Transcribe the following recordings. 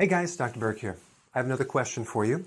Hey guys, Dr. Berg here. I have another question for you.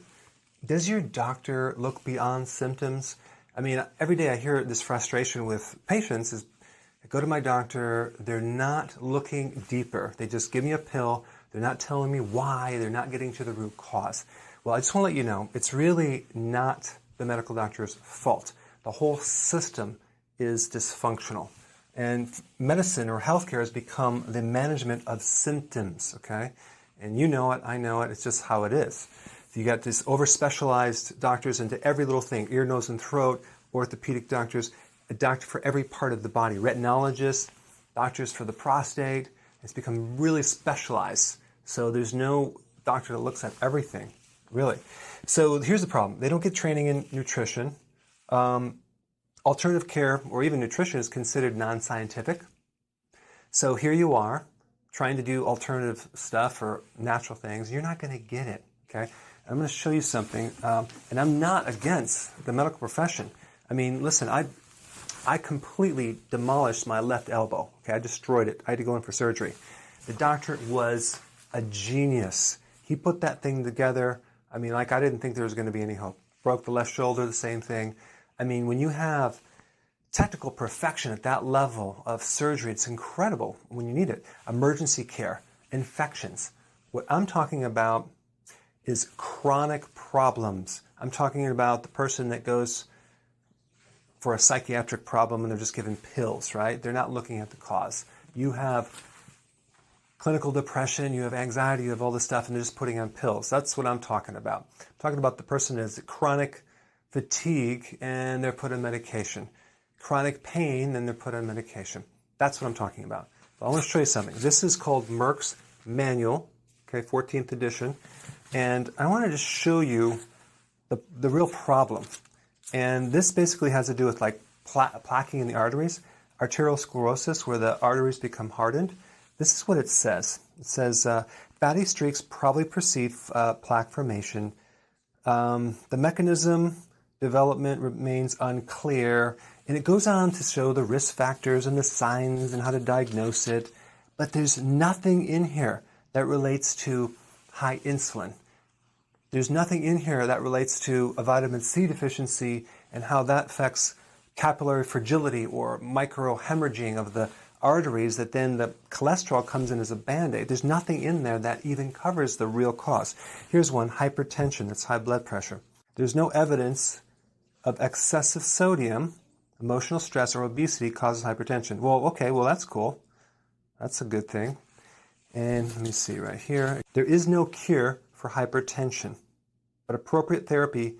Does your doctor look beyond symptoms? I mean, every day I hear this frustration with patients is I go to my doctor, they're not looking deeper. They just give me a pill. They're not telling me why. They're not getting to the root cause. Well, I just want to let you know, it's really not the medical doctor's fault. The whole system is dysfunctional. And medicine or healthcare has become the management of symptoms, okay? And you know it, I know it, it's just how it is. So you got this over-specialized doctors into every little thing, ear, nose, and throat, orthopedic doctors, a doctor for every part of the body, retinologists, doctors for the prostate. It's become really specialized. So there's no doctor that looks at everything, really. So here's the problem. They don't get training in nutrition. Alternative care or even nutrition is considered non-scientific. So here you are trying to do alternative stuff or natural things. You're not going to get it, okay? I'm going to show you something, and I'm not against the medical profession. I mean, listen, I completely demolished my left elbow, okay? I destroyed it. I had to go in for surgery. The doctor was a genius. He put that thing together. I mean, like I didn't think there was going to be any hope. Broke the left shoulder, the same thing. I mean, when you have technical perfection at that level of surgery, it's incredible when you need it. Emergency care, infections. What I'm talking about is chronic problems. I'm talking about the person that goes for a psychiatric problem and they're just given pills, right? They're not looking at the cause. You have clinical depression, you have anxiety, you have all this stuff, and they're just putting on pills. That's what I'm talking about. I'm talking about the person that has chronic fatigue and they're put on medication. Chronic pain and they're put on medication. That's what I'm talking about. But I want to show you something. This is called Merck's Manual, okay, 14th edition. And I want to just show you the real problem. And this basically has to do with like plaquing in the arteries, arteriosclerosis, where the arteries become hardened. This is what it says. It says, fatty streaks probably precede plaque formation. The mechanism development remains unclear. And it goes on to show the risk factors and the signs and how to diagnose it. But there's nothing in here that relates to high insulin. There's nothing in here that relates to a vitamin C deficiency and how that affects capillary fragility or microhemorrhaging of the arteries that then the cholesterol comes in as a Band-Aid. There's nothing in there that even covers the real cause. Here's one, hypertension, that's high blood pressure. There's no evidence of excessive sodium, emotional stress, or obesity causes hypertension. Well, okay, well that's cool. That's a good thing. And let me see right here. There is no cure for hypertension, but appropriate therapy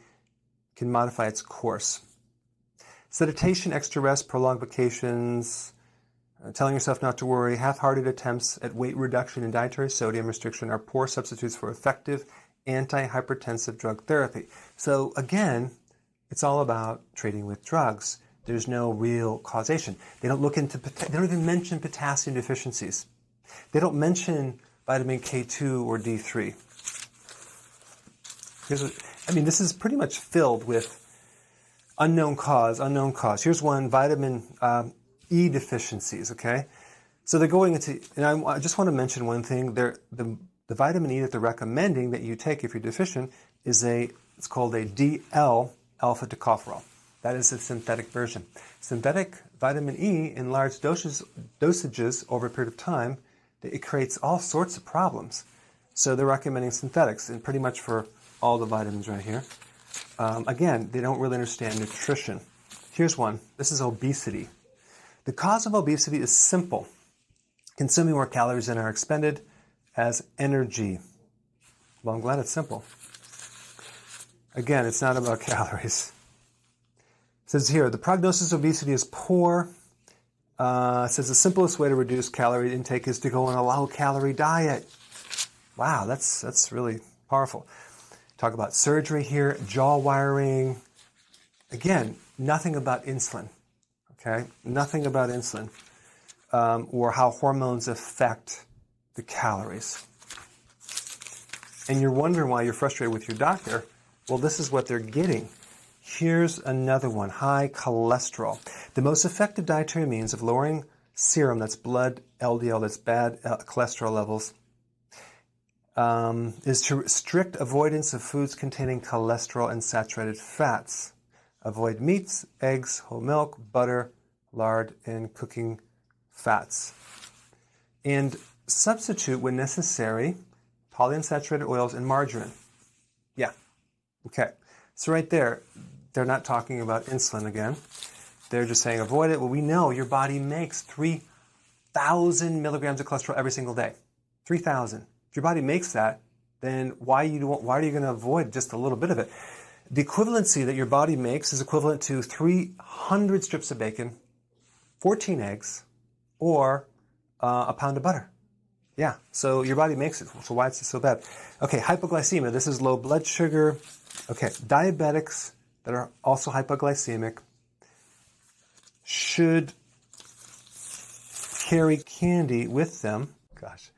can modify its course. Sedation, extra rest, prolonged vacations, telling yourself not to worry, half-hearted attempts at weight reduction and dietary sodium restriction are poor substitutes for effective antihypertensive drug therapy. So again, it's all about treating with drugs. There's no real causation. They don't look into, they don't even mention potassium deficiencies. They don't mention vitamin K2 or D3. This is pretty much filled with unknown cause. Here's one, vitamin E deficiencies, okay? So they're going into, and I just want to mention one thing. The vitamin E that they're recommending that you take if you're deficient is it's called a DL alpha tocopherol. That is a synthetic version. Synthetic vitamin E in large dosages over a period of time, it creates all sorts of problems. So they're recommending synthetics, and pretty much for all the vitamins right here. Again, they don't really understand nutrition. Here's one. This is obesity. The cause of obesity is simple. Consuming more calories than are expended as energy. Well, I'm glad it's simple. Again, it's not about calories. It says here, the prognosis of obesity is poor. It says the simplest way to reduce calorie intake is to go on a low-calorie diet. Wow, that's really powerful. Talk about surgery here, jaw wiring. Again, nothing about insulin, okay? Nothing about insulin or how hormones affect the calories. And you're wondering why you're frustrated with your doctor. Well, this is what they're getting. Here's another one, high cholesterol. The most effective dietary means of lowering serum, that's blood LDL, that's bad cholesterol levels, is to strict avoidance of foods containing cholesterol and saturated fats. Avoid meats, eggs, whole milk, butter, lard, and cooking fats. And substitute, when necessary, polyunsaturated oils and margarine. Yeah. Okay. So right there, they're not talking about insulin again. They're just saying avoid it. Well, we know your body makes 3,000 milligrams of cholesterol every single day. 3,000. If your body makes that, then why are you going to avoid just a little bit of it? The equivalency that your body makes is equivalent to 300 strips of bacon, 14 eggs, or a pound of butter. Yeah, so your body makes it. So why is it so bad? Okay, hypoglycemia. This is low blood sugar. Okay, diabetics that are also hypoglycemic should carry candy with them. Gosh,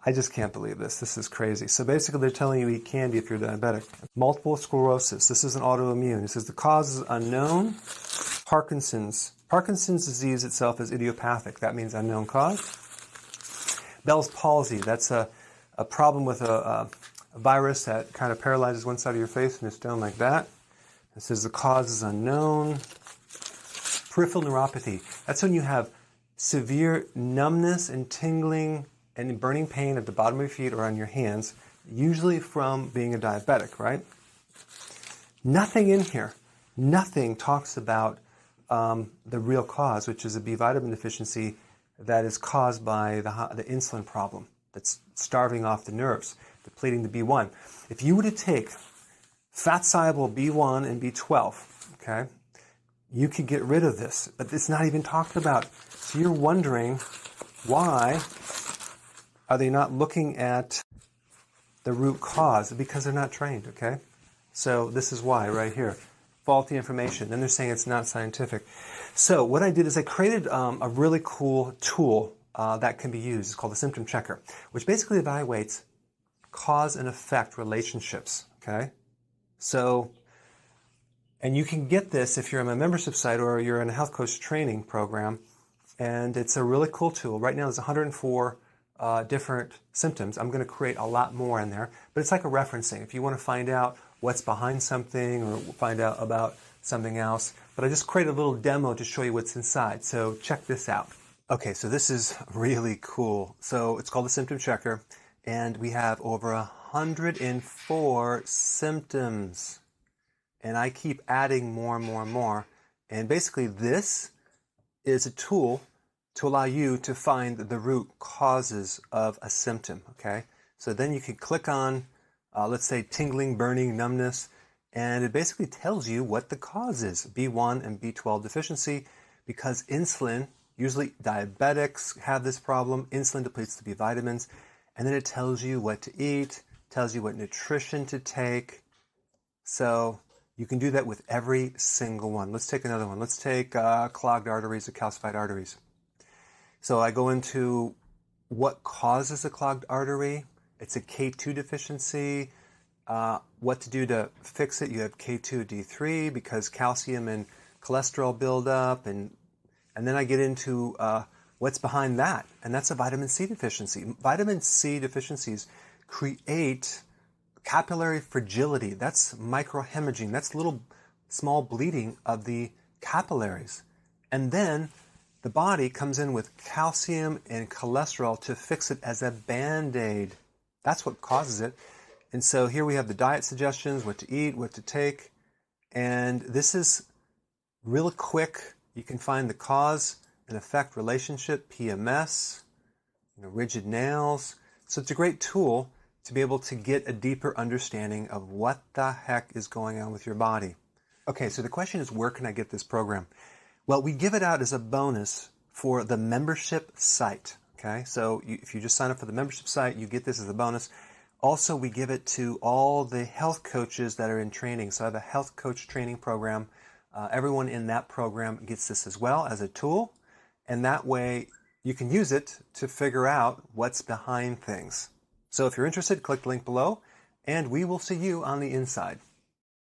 I just can't believe this. This is crazy. So basically they're telling you eat candy if you're diabetic. Multiple sclerosis. This is an autoimmune. It says the cause is unknown. Parkinson's. Parkinson's disease itself is idiopathic. That means unknown cause. Bell's palsy. That's a problem with a virus that kind of paralyzes one side of your face and it's done like that. It says the cause is unknown. Peripheral neuropathy. That's when you have severe numbness and tingling and burning pain at the bottom of your feet or on your hands, usually from being a diabetic, right? Nothing in here, nothing talks about the real cause, which is a B vitamin deficiency that is caused by the insulin problem that's starving off the nerves, depleting the B1. If you were to take fat-soluble B1 and B12, okay, you could get rid of this, but it's not even talked about. So you're wondering, why are they not looking at the root cause? Because they're not trained, okay? So this is why right here. Faulty information. Then they're saying it's not scientific. So what I did is I created a really cool tool that can be used. It's called the symptom checker, which basically evaluates cause and effect relationships, okay? So, and you can get this if you're on my membership site or you're in a health coach training program, and it's a really cool tool. Right now there's 104 different symptoms. I'm going to create a lot more in there, but it's like a referencing. If you want to find out what's behind something or find out about something else, but I just created a little demo to show you what's inside. So check this out. Okay, so this is really cool. So it's called the symptom checker, and we have over 104 symptoms, and I keep adding more and more and more. And basically this is a tool to allow you to find the root causes of a symptom, okay? So then you can click on, let's say, tingling, burning, numbness, and it basically tells you what the cause is, B1 and B12 deficiency, because insulin, usually diabetics have this problem, insulin depletes the B vitamins, and then it tells you what to eat, tells you what nutrition to take. So you can do that with every single one. Let's take another one. Let's take clogged arteries or calcified arteries. So I go into what causes a clogged artery. It's a K2 deficiency. What to do to fix it? You have K2D3 because calcium and cholesterol build up. And then I get into what's behind that. And that's a vitamin C deficiency. Vitamin C deficiencies create capillary fragility. That's microhemorrhaging. That's little small bleeding of the capillaries. And then the body comes in with calcium and cholesterol to fix it as a Band-Aid. That's what causes it. And so here we have the diet suggestions, what to eat, what to take. And this is real quick. You can find the cause and effect relationship, PMS, rigid nails. So it's a great tool to be able to get a deeper understanding of what the heck is going on with your body. Okay, so the question is, where can I get this program? Well, we give it out as a bonus for the membership site, okay? So if you just sign up for the membership site, you get this as a bonus. Also, we give it to all the health coaches that are in training. So I have a health coach training program. Everyone in that program gets this as well as a tool. And that way, you can use it to figure out what's behind things. So if you're interested, click the link below, and we will see you on the inside.